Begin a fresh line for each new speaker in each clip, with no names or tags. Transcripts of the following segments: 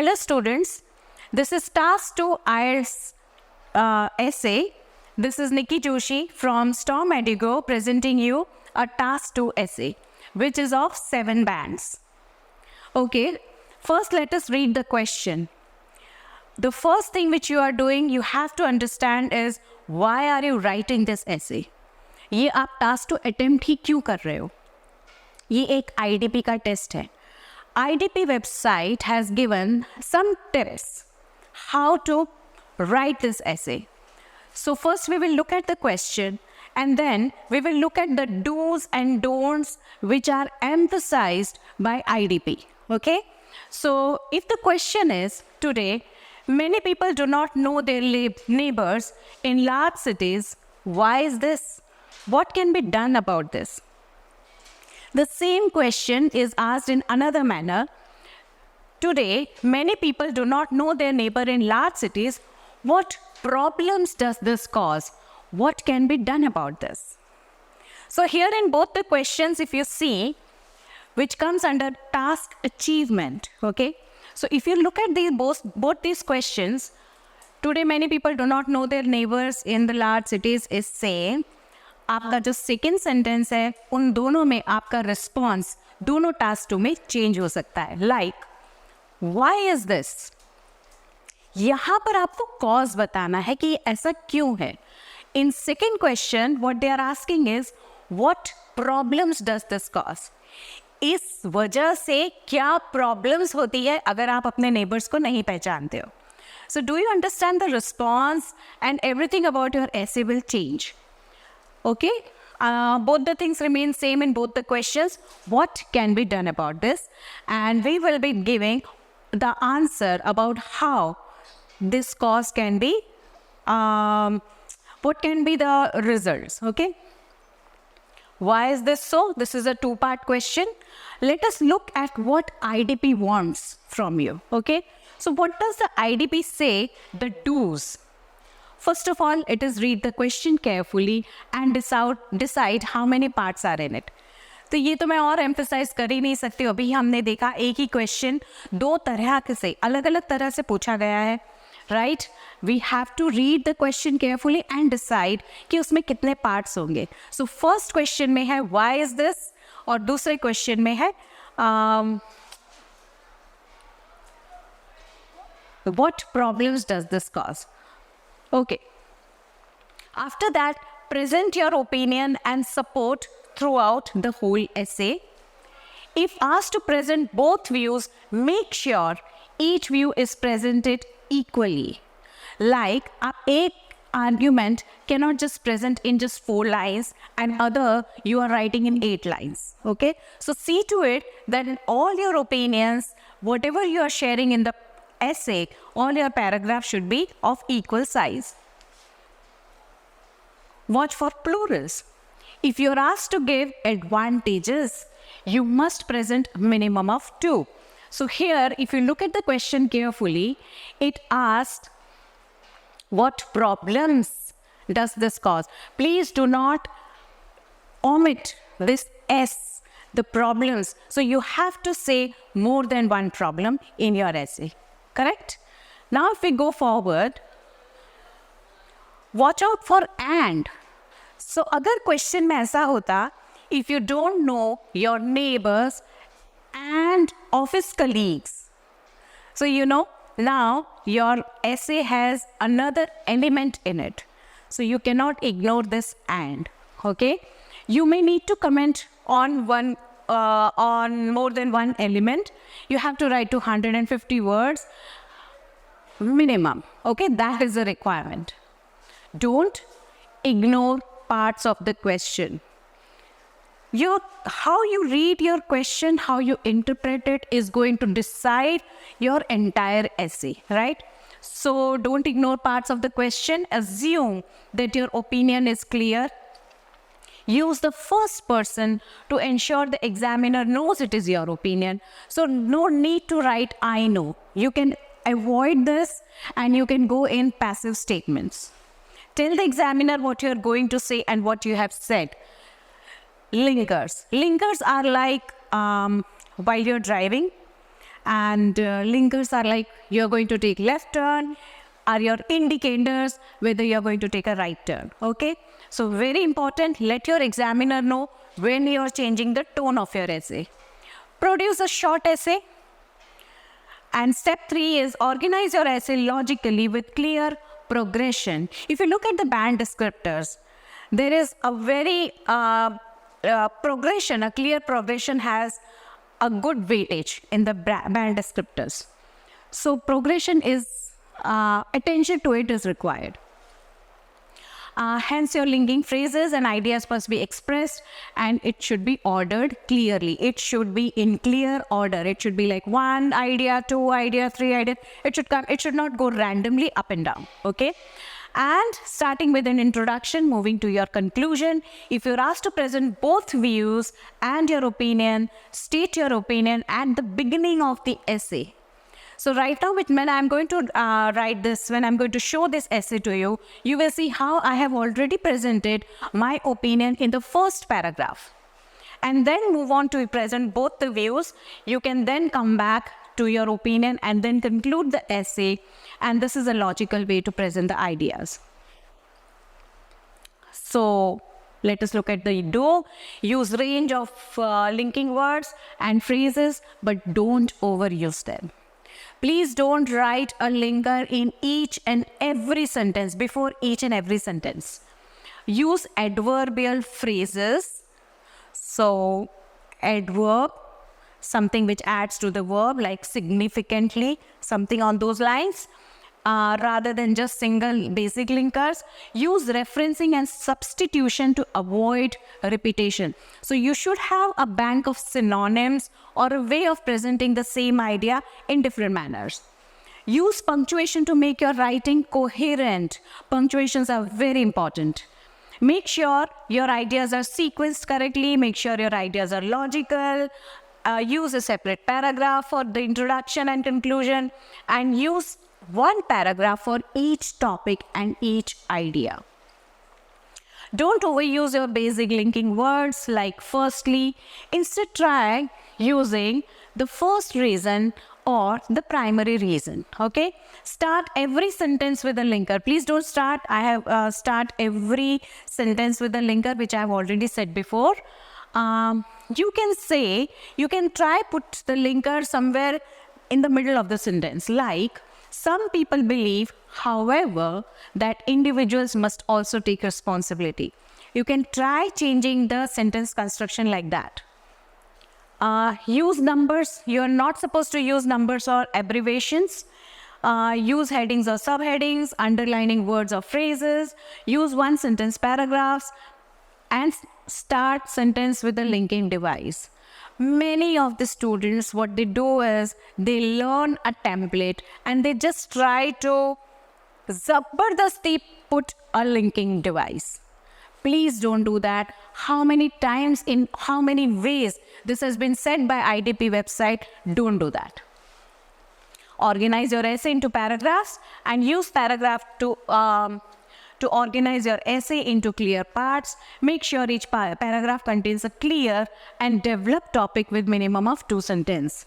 Hello students, this is Task 2 IELTS essay. This is Nikki Joshi from Storm Edigo presenting you a Task 2 essay, which is of 7 bands. Okay, first let us read the question. The first thing which you are doing, you have to understand is why are you writing this essay? ये आप Task 2 attempt ही क्यों कर रहे हो? ये एक IDP का test है. IDP website has given some tips how to write this essay. So first we will look at the question and then we will look at the do's and don'ts which are emphasized by IDP. Okay? So if the question is today, many people do not know their neighbors in large cities. Why is this? What can be done about this? The same question is asked in another manner. Today, many people do not know their neighbor in large cities. What problems does this cause? What can be done about this? So here in both the questions, if you see, which comes under task achievement, okay? So if you look at these both these questions, today many people do not know their neighbors in the large cities is same. आपका जो second sentence है उन दोनों में आपका response दोनों task 2 में change हो सकता है. Like why is this? यहाँ पर आपको कॉज बताना है कि ऐसा क्यों है. In second question what they are asking is what problems does this cause? इस वजह से क्या प्रॉब्लम्स होती है अगर आप अपने नेबर्स को नहीं पहचानते हो. So do you understand the response and everything about your essay will change. Okay, both the things remain same in both the questions. What can be done about this? And we will be giving the answer about how this cause can be, what can be the results, okay? Why is this so? This is a two-part question. Let us look at what IDP wants from you, okay? So what does the IDP say, the do's? First of all, it is read the question carefully and decide how many parts are in it. तो ये तो मैं और emphasise कर ही नहीं सकती. अभी हमने देखा एक ही क्वेश्चन दो तरह से अलग अलग तरह से पूछा गया है, right? We have to read the question carefully and decide कि उसमें कितने पार्ट्स होंगे. सो फर्स्ट क्वेश्चन में है व्हाई इज दिस और दूसरे क्वेश्चन में है what problems does this cause. Okay. After that, present your opinion and support throughout the whole essay. If asked to present both views, make sure each view is presented equally. Like, एक argument cannot just present in just 4 lines and other you are writing in 8 lines. Okay? So see to it that in all your opinions, whatever you are sharing in the essay, all your paragraphs should be of equal size. Watch for plurals. If you're asked to give advantages, you must present minimum of 2. So here, if you look at the question carefully, it asks, what problems does this cause? Please do not omit this S, the problems. So you have to say more than one problem in your essay. Correct? Now if we go forward, watch out for and. So अगर question में ऐसा होता, if you don't know your neighbors and office colleagues, so you know now your essay has another element in it. So you cannot ignore this and. Okay? You may need to comment on on more than one element. You have to write 250 words minimum. Okay, that is a requirement. Don't ignore parts of the question. How you read your question, how you interpret it is going to decide your entire essay, right? So don't ignore parts of the question. Assume that your opinion is clear. Use the first person to ensure the examiner knows it is your opinion. So no need to write I know. You can avoid this and you can go in passive statements. Tell the examiner what you are going to say and what you have said. Linkers. Linkers are like while you're driving and linkers are like you're going to take left turn, are your indicators whether you're going to take a right turn. Okay, so very important, let your examiner know when you're changing the tone of your essay. Produce a short essay. And step 3 is organize your essay logically with clear progression. If you look at the band descriptors, there is a very progression, a clear progression has a good weightage in the band descriptors. So progression is, attention to it is required. Hence, your linking phrases and ideas must be expressed, and it should be ordered clearly. It should be in clear order. It should be like 1 idea, 2 idea, 3 idea. It should not go randomly up and down. Okay. And starting with an introduction, moving to your conclusion. If you're asked to present both views and your opinion, state your opinion at the beginning of the essay. So right now, when I'm going to write this, when I'm going to show this essay to you, you will see how I have already presented my opinion in the first paragraph. And then move on to present both the views. You can then come back to your opinion and then conclude the essay. And this is a logical way to present the ideas. So let us look at the do. Use range of linking words and phrases, but don't overuse them. Please don't write a linker in each and every sentence, before each and every sentence. Use adverbial phrases. So, adverb, something which adds to the verb, like significantly, something on those lines. Rather than just single basic linkers, use referencing and substitution to avoid repetition. So you should have a bank of synonyms or a way of presenting the same idea in different manners. Use punctuation to make your writing coherent. Punctuations are very important. Make sure your ideas are sequenced correctly. Make sure your ideas are logical. Use a separate paragraph for the introduction and conclusion, and use one paragraph for each topic and each idea. Don't overuse your basic linking words like firstly. Instead, try using the first reason or the primary reason. Okay, start every sentence with a linker. Please don't start. Start every sentence with a linker, which I have already said before. You can try put the linker somewhere in the middle of the sentence, like, some people believe, however, that individuals must also take responsibility. You can try changing the sentence construction like that. Use numbers. You're not supposed to use numbers or abbreviations. Use headings or subheadings, underlining words or phrases. Use one sentence paragraphs, and start sentence with a linking device. Many of the students, what they do is they learn a template and they just try to zabardasti put a linking device. Please don't do that. How many times, in how many ways this has been said by IDP website? Don't do that. Organize your essay into paragraphs and use paragraph to organize your essay into clear parts. Make sure each paragraph contains a clear and developed topic with minimum of 2 sentences.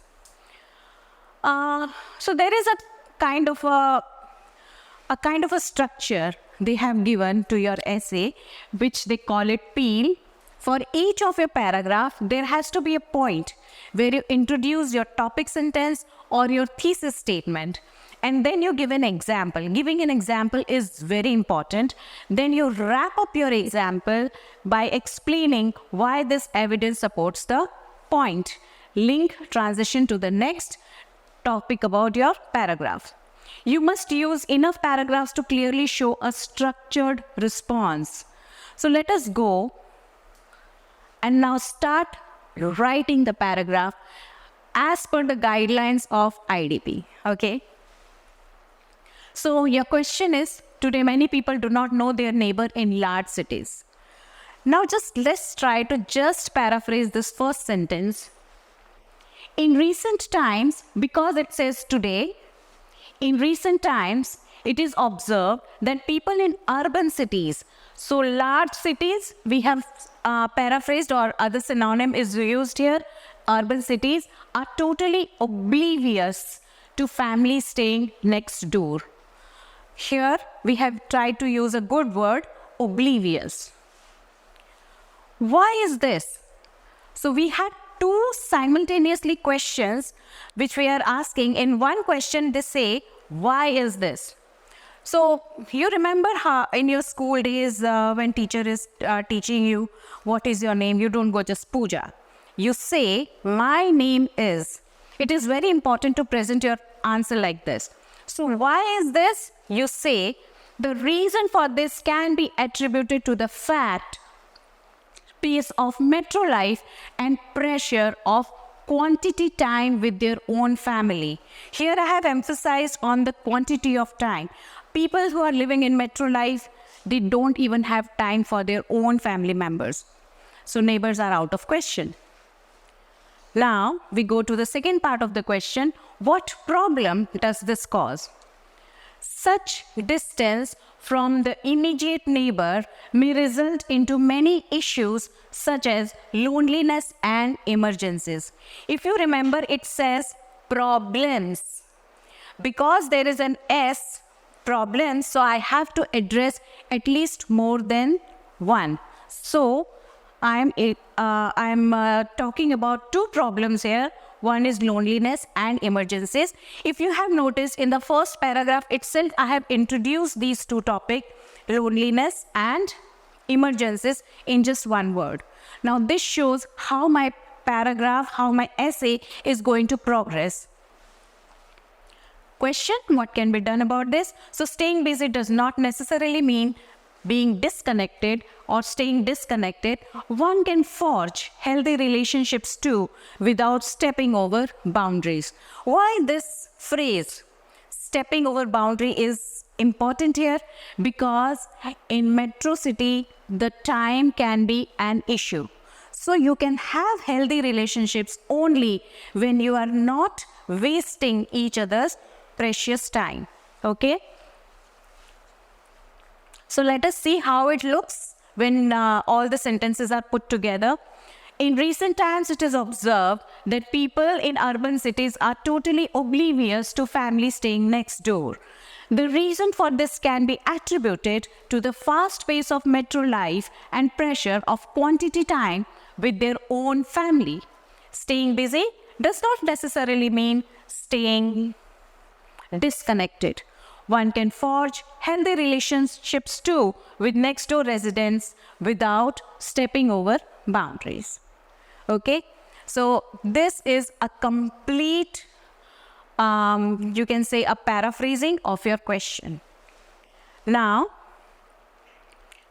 So there is a kind of a structure they have given to your essay, which they call it peel. For each of your paragraph, there has to be a point where you introduce your topic sentence or your thesis statement. And then you give an example. Giving an example is very important. Then you wrap up your example by explaining why this evidence supports the point. Link, transition to the next topic about your paragraph. You must use enough paragraphs to clearly show a structured response. So let us go and now start writing the paragraph as per the guidelines of IDP. Okay. So your question is, today many people do not know their neighbor in large cities. Now let's try to just paraphrase this first sentence. In recent times, because it says today, in recent times, it is observed that people in urban cities, so large cities, we have paraphrased, or other synonym is used here, urban cities are totally oblivious to families staying next door. Here we have tried to use a good word, oblivious. Why is this? So we had two simultaneously questions which we are asking. In one question they say, why is this? So you remember how in your school days when teacher is teaching you what is your name, you don't go just Pooja. You say, my name is. It is very important to present your answer like this. So why is this? You say, the reason for this can be attributed to the fact, pace of metro life and pressure of quantity time with their own family. Here I have emphasized on the quantity of time. People who are living in metro life, they don't even have time for their own family members. So neighbors are out of question. Now we go to the second part of the question. What problem does this cause? Such distance from the immediate neighbor may result into many issues such as loneliness and emergencies. If you remember, it says problems. Because there is an S, problem, so I have to address at least more than one. So I'm talking about two problems here. One is loneliness and emergencies. If you have noticed in the first paragraph itself, I have introduced these two topics, loneliness and emergencies, in just one word. Now this shows how my paragraph, how my essay is going to progress. Question, what can be done about this? So staying busy does not necessarily mean being disconnected or staying disconnected. One can forge healthy relationships too without stepping over boundaries. Why this phrase, stepping over boundary, is important here? Because in metro city, the time can be an issue. So you can have healthy relationships only when you are not wasting each other's precious time. Okay? So let us see how it looks when all the sentences are put together. In recent times, it is observed that people in urban cities are totally oblivious to families staying next door. The reason for this can be attributed to the fast pace of metro life and pressure of quantity time with their own family. Staying busy does not necessarily mean staying disconnected. One can forge healthy relationships too with next door residents without stepping over boundaries. Okay, so this is a complete, you can say, a paraphrasing of your question. Now,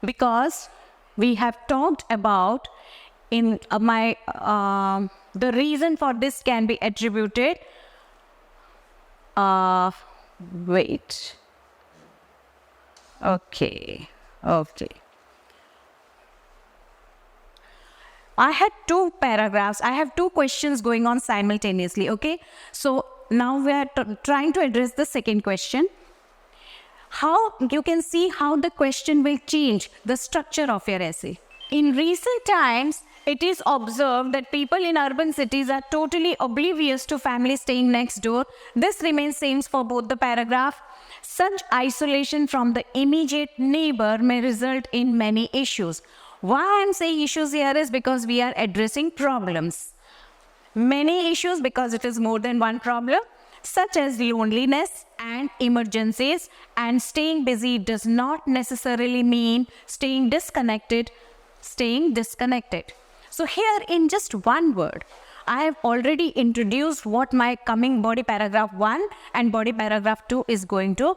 because we have talked about in the reason for this can be attributed. Wait. Okay. I had two paragraphs. I have two questions going on simultaneously. Okay. So now we are trying to address the second question. How you can see how the question will change the structure of your essay. In recent times, it is observed that people in urban cities are totally oblivious to families staying next door. This remains same for both the paragraph. Such isolation from the immediate neighbor may result in many issues. Why I am saying issues here is because we are addressing problems. Many issues because it is more than one problem, such as loneliness and emergencies, and staying busy does not necessarily mean staying disconnected. So here in just one word, I have already introduced what my coming body paragraph 1 and body paragraph 2 is going to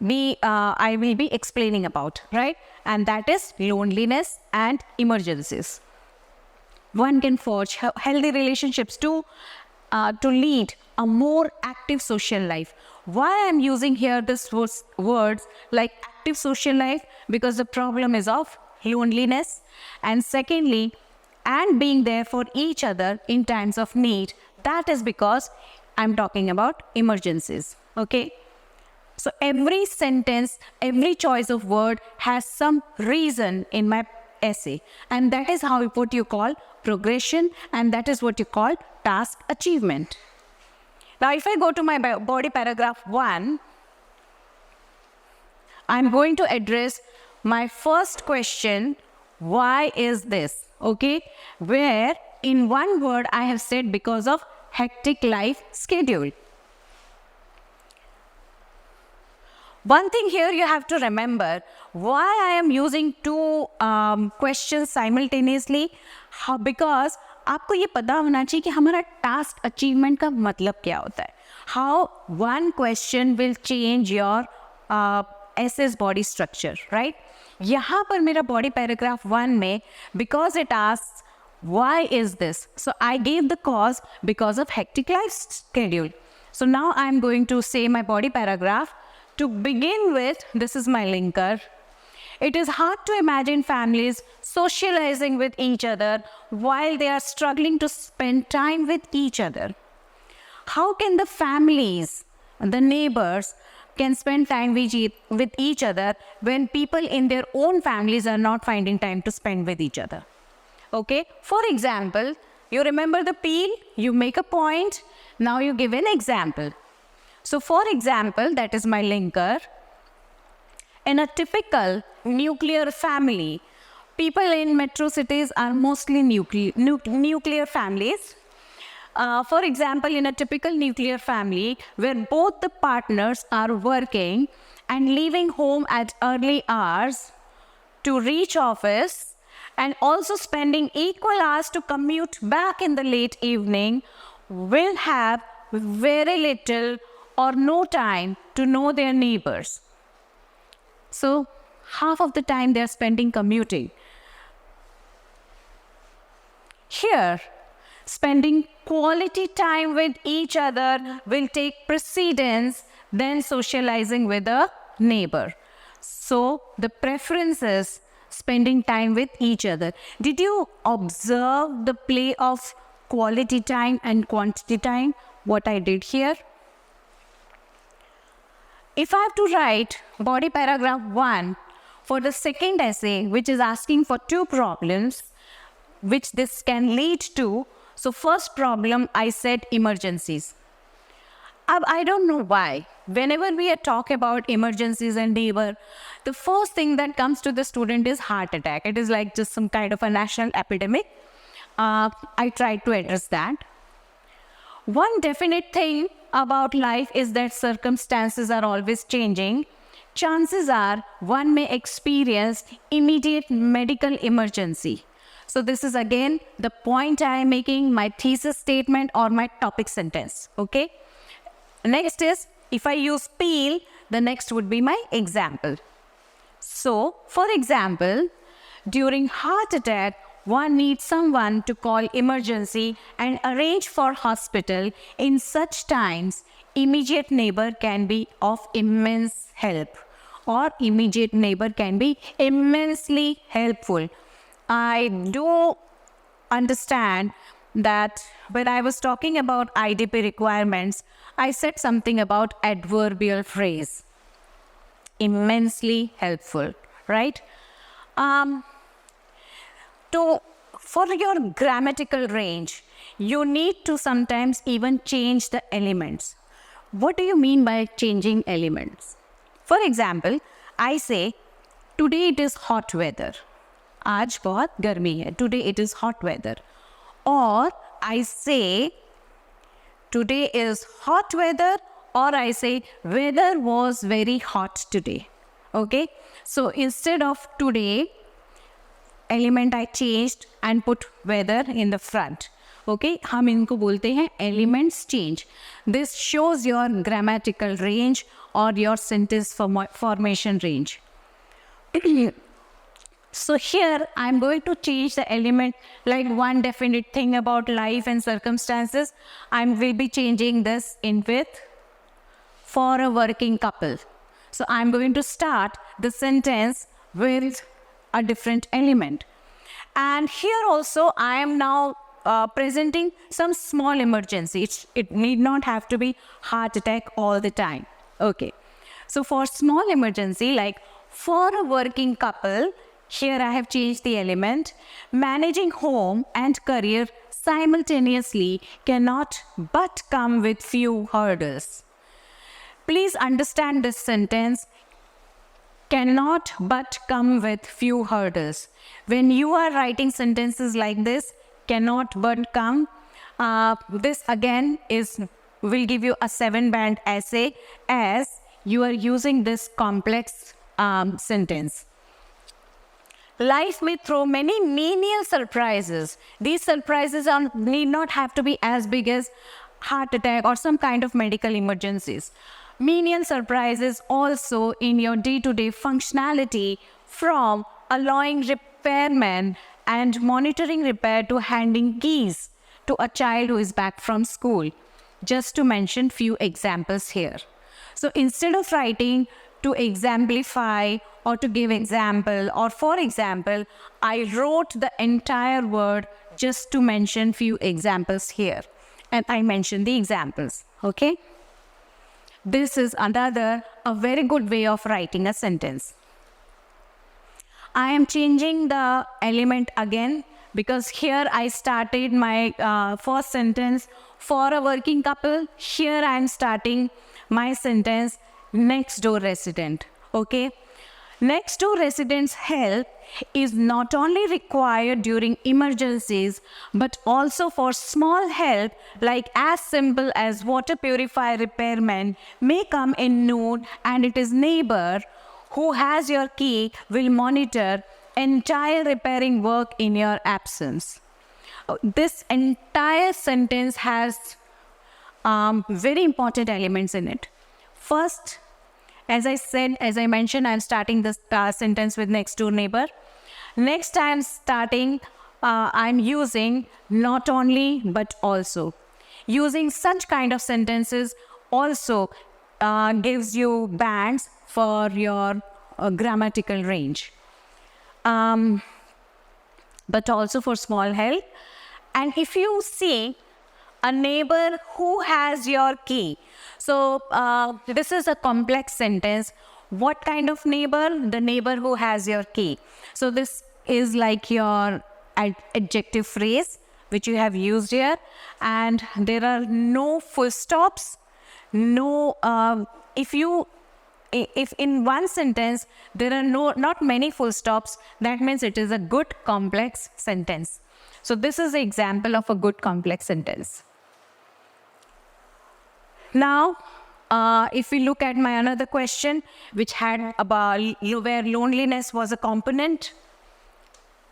be, I will be explaining about, right? And that is loneliness and emergencies. One can forge healthy relationships to lead a more active social life. Why I am using here this words like active social life? Because the problem is of loneliness, and secondly, and being there for each other in times of need. That is because I'm talking about emergencies. Okay. So every sentence, every choice of word has some reason in my essay, and that is what you call progression, and that is what you call task achievement. Now, if I go to my body paragraph 1, I'm going to address my first question, why is this? Okay, where in one word I have said because of hectic life schedule. One thing here you have to remember, why I am using two questions simultaneously, because आपको ये पता होना चाहिए कि हमारा task achievement का मतलब क्या होता है. How one question will change your essay's body structure, right. यहाँ पर मेरा बॉडी पैराग्राफ 1 में because it asks why is this, so I gave the cause because of hectic life schedule. So now I am going to say my body paragraph. To begin with, this is my linker. It is hard to imagine families socializing with each other while they are struggling to spend time with each other. How can the families, the neighbors, can spend time with each other when people in their own families are not finding time to spend with each other? Okay, for example, you remember the peel, you make a point, now you give an example. So for example, that is my linker. In a typical nuclear family, people in metro cities are mostly nuclear families. For example, in a typical nuclear family where both the partners are working and leaving home at early hours to reach office and also spending equal hours to commute back in the late evening, will have very little or no time to know their neighbors. So half of the time they are spending commuting. Here, spending quality time with each other will take precedence than socializing with a neighbor. So the preference is spending time with each other. Did you observe the play of quality time and quantity time, what I did here? If I have to write body paragraph 1 for the second essay, which is asking for 2 problems, which this can lead to. So first problem, I said emergencies. I don't know why. Whenever we are talking about emergencies and neighbor, the first thing that comes to the student is heart attack. It is like just some kind of a national epidemic. I tried to address that. One definite thing about life is that circumstances are always changing. Chances are one may experience immediate medical emergency. So this is again the point I am making, my thesis statement or my topic sentence. Okay. Next is, if I use peel, the next would be my example. So, for example, during heart attack, one needs someone to call emergency and arrange for hospital. In such times, immediate neighbor can be of immense help, or immediate neighbor can be immensely helpful. I do understand that when I was talking about IDP requirements, I said something about adverbial phrase. Immensely helpful, right? For your grammatical range, you need to sometimes even change the elements. What do you mean by changing elements? For example, I say, today it is hot weather. आज बहुत गर्मी है. Today it is hot weather. Or I say, today is hot weather, or I say, weather was very hot today. Okay? So instead of today, element I changed and put weather in the front. Okay? हम इनको बोलते हैं elements change. This shows your grammatical range or your sentence formation range. So here I am going to change the element, like one definite thing about life and circumstances. I will be changing this in with for a working couple. So I am going to start the sentence with a different element. And here also I am now presenting some small emergency. It need not have to be heart attack all the time. Okay. So for small emergency, like for a working couple, here I have changed the element. Managing home and career simultaneously cannot but come with few hurdles. Please understand this sentence. Cannot but come with few hurdles. When you are writing sentences like this, cannot but come, this again will give you a 7-band essay as you are using this complex sentence. Life may throw many menial surprises. These surprises need not have to be as big as heart attack or some kind of medical emergencies. Menial surprises also in your day-to-day functionality, from allowing repairmen and monitoring repair to handing keys to a child who is back from school. Just to mention few examples here. So instead of writing to exemplify or to give example or for example, I wrote the entire word just to mention few examples here. And I mentioned the examples, okay? This is a very good way of writing a sentence. I am changing the element again because here I started my first sentence for a working couple. Here I am starting my sentence next door resident, okay? Next door resident's help is not only required during emergencies, but also for small help like as simple as water purifier repairman may come in noon, and it is neighbor who has your key will monitor entire repairing work in your absence. This entire sentence has very important elements in it. First, as I mentioned, I'm starting this sentence with next door neighbor. Next, I'm using not only but also. Using such kind of sentences also gives you bands for your grammatical range. But also for small help. And if you see a neighbor who has your key. So this is a complex sentence. What kind of neighbor? The neighbor who has your key. So this is like your adjective phrase which you have used here, and there are no full stops. No, if in one sentence there are not many full stops, that means it is a good complex sentence. So this is an example of a good complex sentence. Now, if we look at my another question, which had about where loneliness was a component.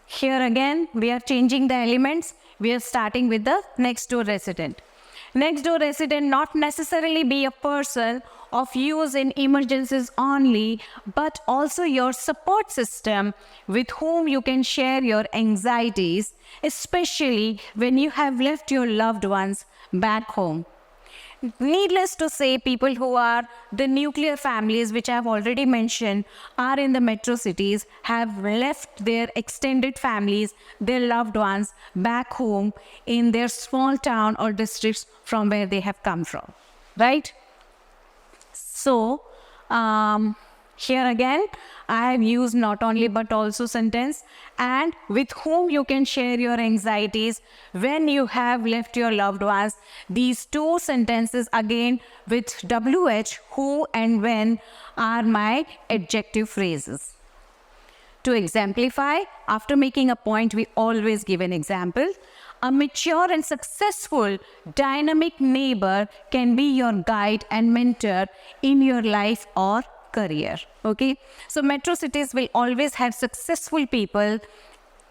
Here again, we are changing the elements. We are starting with the next door resident. Next door resident not necessarily be a person of use in emergencies only, but also your support system with whom you can share your anxieties, especially when you have left your loved ones back home. Needless to say, people who are the nuclear families, which I have already mentioned, are in the metro cities, have left their extended families, their loved ones back home in their small town or districts from where they have come from, right? So, here again, I have used not only but also sentence, and with whom you can share your anxieties when you have left your loved ones. These two sentences again with WH, who and when, are my adjective phrases. To exemplify, after making a point, we always give an example. A mature and successful, dynamic neighbor can be your guide and mentor in your life or career. Okay, so metro cities will always have successful people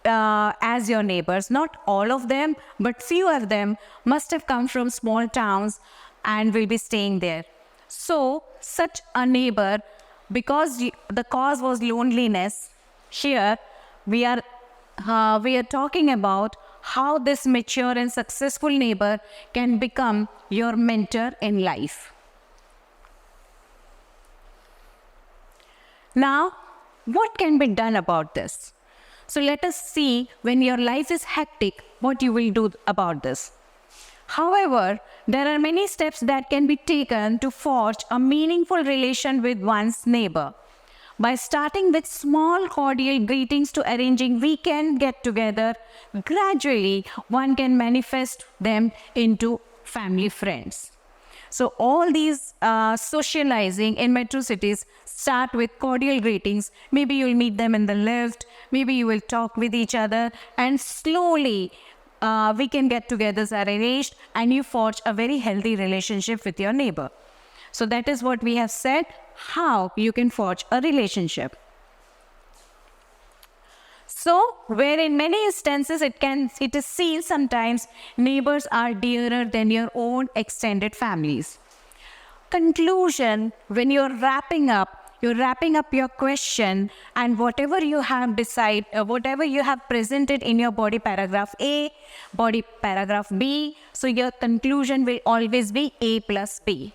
as your neighbors. Not all of them, but few of them must have come from small towns and will be staying there. So such a neighbor, because the cause was loneliness, here we are talking about how this mature and successful neighbor can become your mentor in life. Now, what can be done about this? So let us see, when your life is hectic, what you will do about this. However, there are many steps that can be taken to forge a meaningful relation with one's neighbor. by starting with small cordial greetings to arranging weekend get-together, gradually one can manifest them into family friends. So all these socializing in metro cities start with cordial greetings. Maybe you'll meet them in the lift, maybe you will talk with each other, and slowly weekend get-togethers are arranged and you forge a very healthy relationship with your neighbor. So that is what we have said, how you can forge a relationship. So, where in many instances it is seen sometimes neighbors are dearer than your own extended families. Conclusion, when you're wrapping up your question, and whatever you have whatever you have presented in your body paragraph A, body paragraph B, so your conclusion will always be A plus B.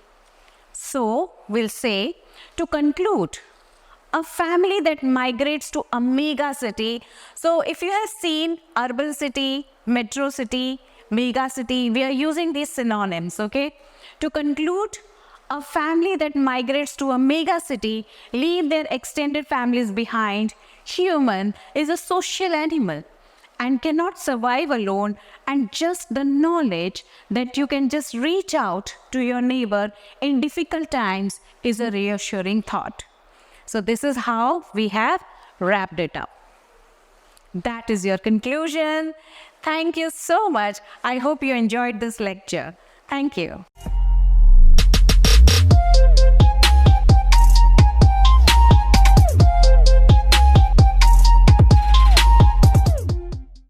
So, we'll say, to conclude, a family that migrates to a mega city. So if you have seen urban city, metro city, mega city, we are using these synonyms, okay? To conclude, a family that migrates to a mega city, leave their extended families behind. Human is a social animal and cannot survive alone, and just the knowledge that you can just reach out to your neighbor in difficult times is a reassuring thought. So this is how we have wrapped it up. That is your conclusion. Thank you so much. I hope you enjoyed this lecture. Thank you.